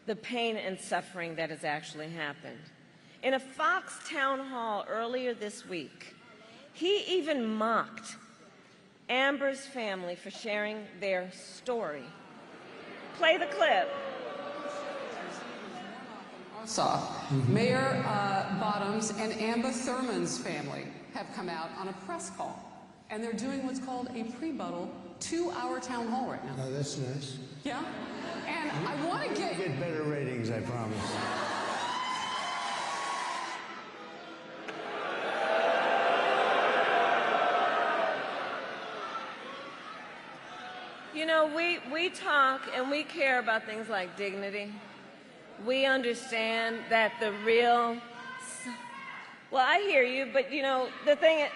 the pain and suffering that has actually happened. In a Fox town hall earlier this week, he even mocked Amber's family for sharing their story. Play the clip. Mayor Bottoms and Amber Thurman's family have come out on a press call, and they're doing what's called a pre-buttal 2-hour town hall right now. Oh, that's nice. Yeah? And I want to Get better ratings, I promise. You know, we talk and we care about things like dignity. We understand that the real, well, I hear you, but you know, the thing,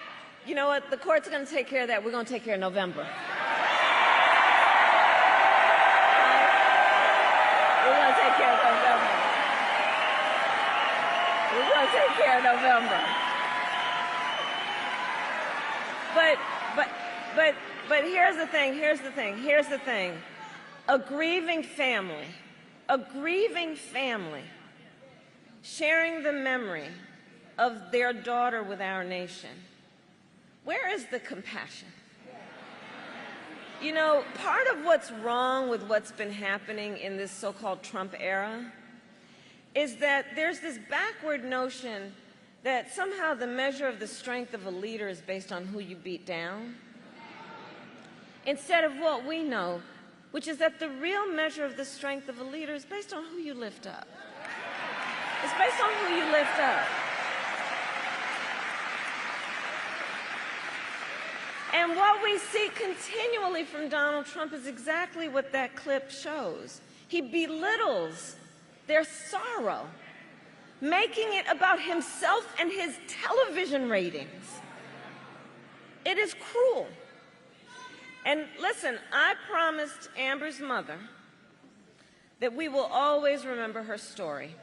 you know what, the court's going to take care of that. We're going to take care of November. We're going to take care of November. We're going to take care of November. But here's the thing. A grieving family sharing the memory of their daughter with our nation. Where is the compassion? You know, part of what's wrong with what's been happening in this so-called Trump era is that there's this backward notion that somehow the measure of the strength of a leader is based on who you beat down, instead of what we know, which is that the real measure of the strength of a leader is based on who you lift up. It's based on who you lift up. And what we see continually from Donald Trump is exactly what that clip shows. He belittles their sorrow, making it about himself and his television ratings. It is cruel. And listen, I promised Amber's mother that we will always remember her story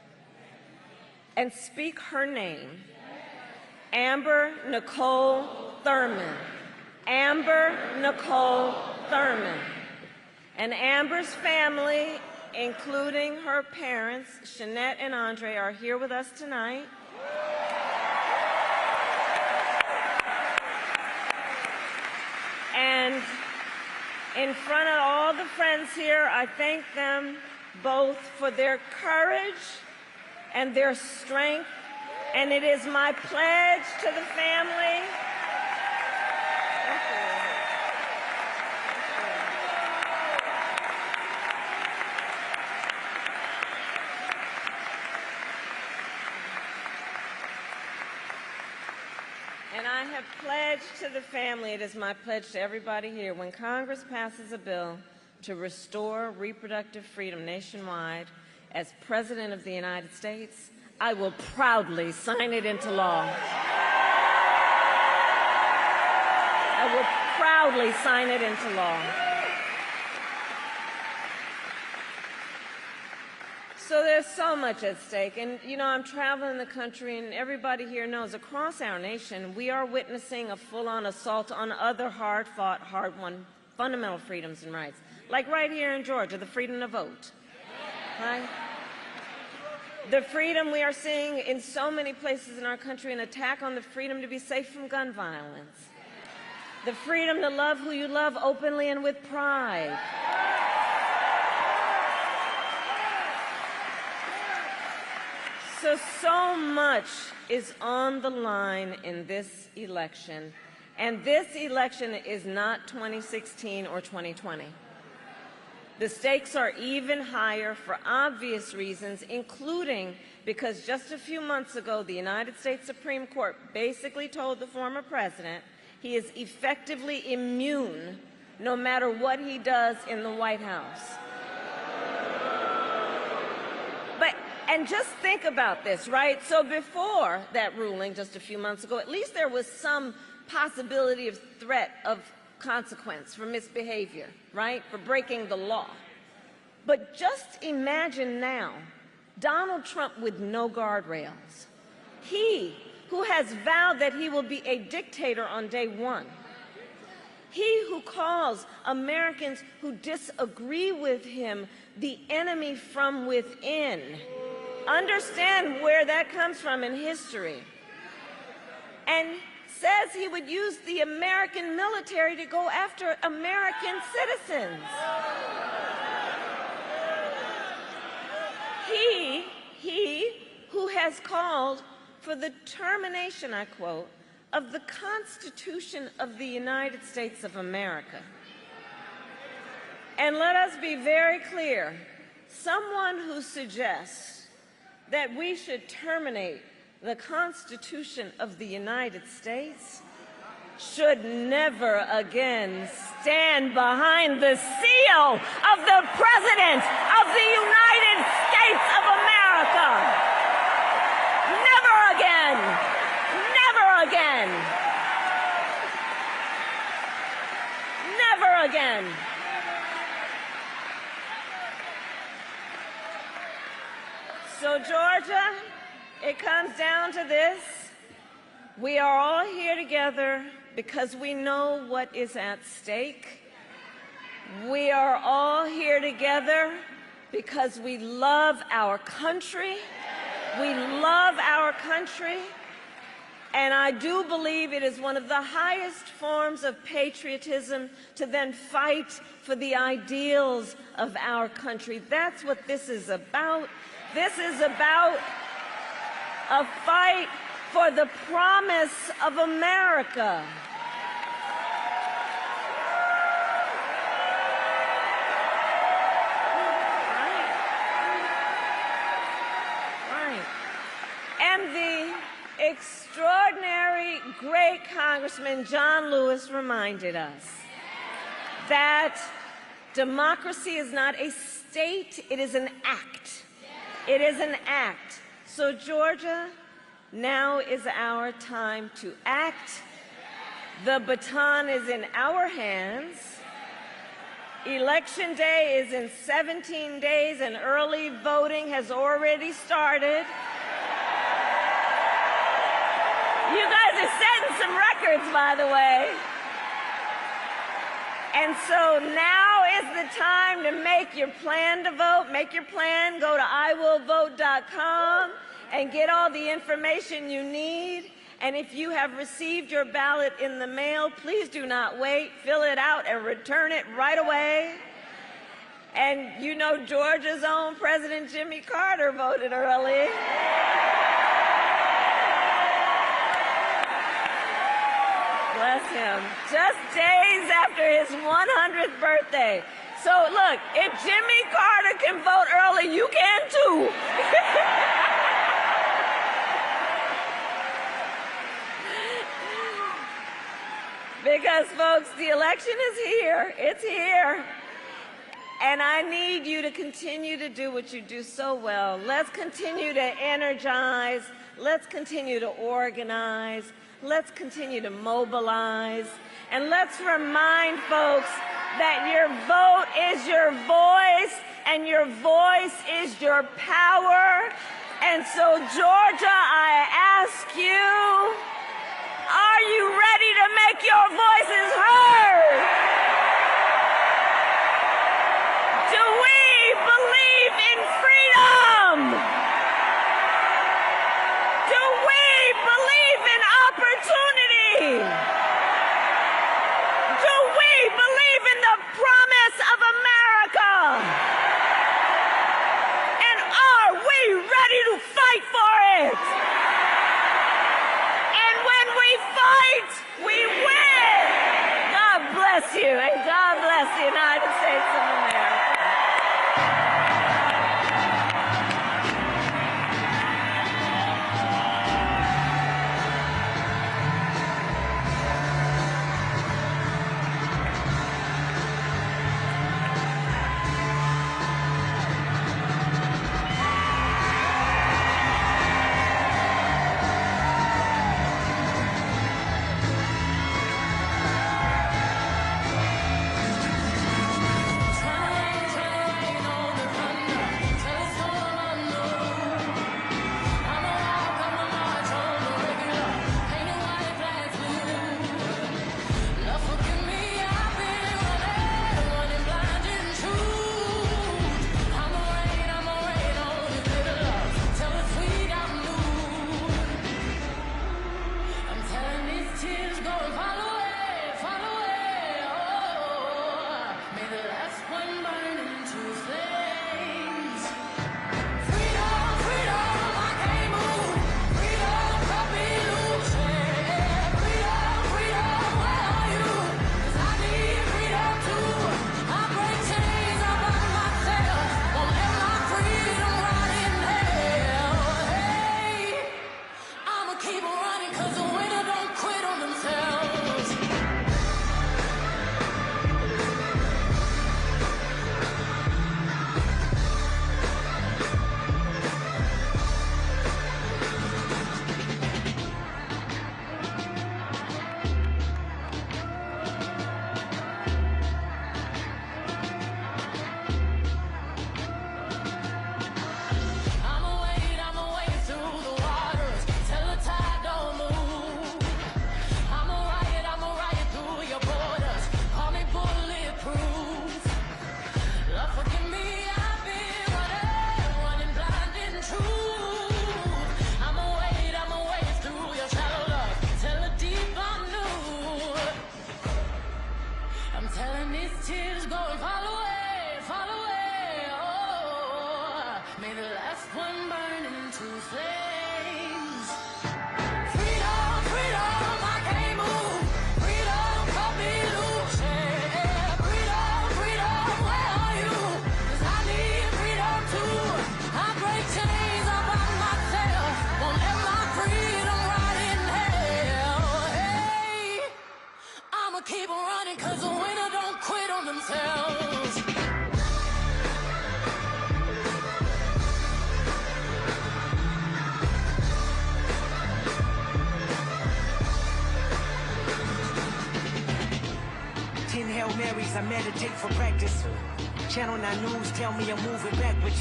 and speak her name, Amber Nicole Thurman. Amber Nicole Thurman. And Amber's family, including her parents, Shanette and Andre, are here with us tonight. And in front of all the friends here, I thank them both for their courage and their strength. And it is my pledge to the family. And I have pledged to the family, it is my pledge to everybody here, when Congress passes a bill to restore reproductive freedom nationwide, as President of the United States, I will proudly sign it into law. I will proudly sign it into law. So there's so much at stake. And, you know, I'm traveling the country, and everybody here knows across our nation, we are witnessing a full-on assault on other hard-fought, hard-won fundamental freedoms and rights. Like right here in Georgia, the freedom to vote. Right? The freedom we are seeing in so many places in our country, an attack on the freedom to be safe from gun violence. The freedom to love who you love openly and with pride. So much is on the line in this election, and this election is not 2016 or 2020. The stakes are even higher for obvious reasons, including because just a few months ago, the United States Supreme Court basically told the former president he is effectively immune no matter what he does in the White House. And just think about this, right? So before that ruling just a few months ago, at least there was some possibility of threat of consequence for misbehavior, right? For breaking the law. But just imagine now, Donald Trump with no guardrails. He who has vowed that he will be a dictator on day one. He who calls Americans who disagree with him the enemy from within. Understand where that comes from in history. And says he would use the American military to go after American citizens. He who has called for the termination, I quote, of the Constitution of the United States of America. And let us be very clear, someone who suggests that we should terminate the Constitution of the United States should never again stand behind the seal of the President of the United States of America. Never again. Never again. Never again. So, Georgia, it comes down to this. We are all here together because we know what is at stake. We are all here together because we love our country. We love our country. And I do believe it is one of the highest forms of patriotism to then fight for the ideals of our country. That's what this is about. This is about a fight for the promise of America. Right. And the extraordinary, great Congressman John Lewis reminded us that democracy is not a state, it is an act. It is an act. So, Georgia, now is our time to act. The baton is in our hands. Election day is in 17 days, and early voting has already started. You guys are setting some records, by the way. And so now is the time to make your plan to vote. Make your plan. Go to iwillvote.com and get all the information you need. And if you have received your ballot in the mail, please do not wait. Fill it out and return it right away. And you know Georgia's own President Jimmy Carter voted early. Bless him. Just days after his 100th birthday. So look, if Jimmy Carter can vote early, you can too. Because, folks, the election is here. It's here. And I need you to continue to do what you do so well. Let's continue to energize. Let's continue to organize. Let's continue to mobilize. And let's remind folks that your vote is your voice, and your voice is your power. And so, Georgia, I ask you, are you ready to make your voices heard? Do we believe in freedom? Do we believe in opportunity? Do we believe in the promise of America? And are we ready to fight for it? We win! God bless you, and God bless the United States of America. keep running, cause the winner don't quit on themselves. Tears go and fall away, oh, may the last one burn into flames. Freedom, freedom, I can't move. Freedom, cut me loose. Yeah, freedom, freedom, where are you? 'Cause I need freedom too. I break chains all by myself. Won't let my freedom rot in hell. Hey, I'ma keep on running 'cause the winner don't quit on themselves. Hail Marys, I meditate for practice. Channel 9 News tell me I'm moving backwards.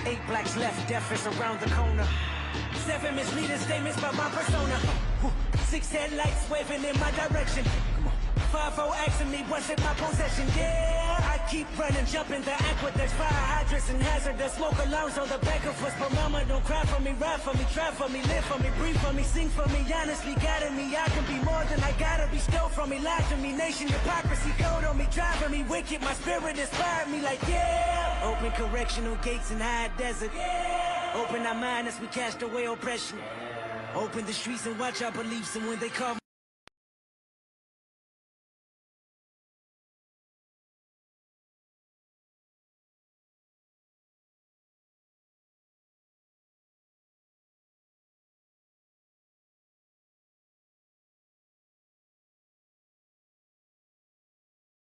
8 blacks left, death is around the corner. 7 misleading statements by my persona. 6 headlights waving in my direction. 5-0 asking me what's in my possession. Yeah, I keep running, jumping the aqueducts, fire hydrants and hazardous smoke alarms on the back of us. But mama, don't cry for me, ride for me, try for me, live for me, breathe for me, sing for me, honestly guiding me. I can be more than I gotta be, stole from me, lied to me, nation hypocrisy, code on me, driving me wicked. My spirit inspired me like, yeah. Open correctional gates in high desert. Yeah. Open our mind as we cast away oppression. Open the streets and watch our beliefs, and when they call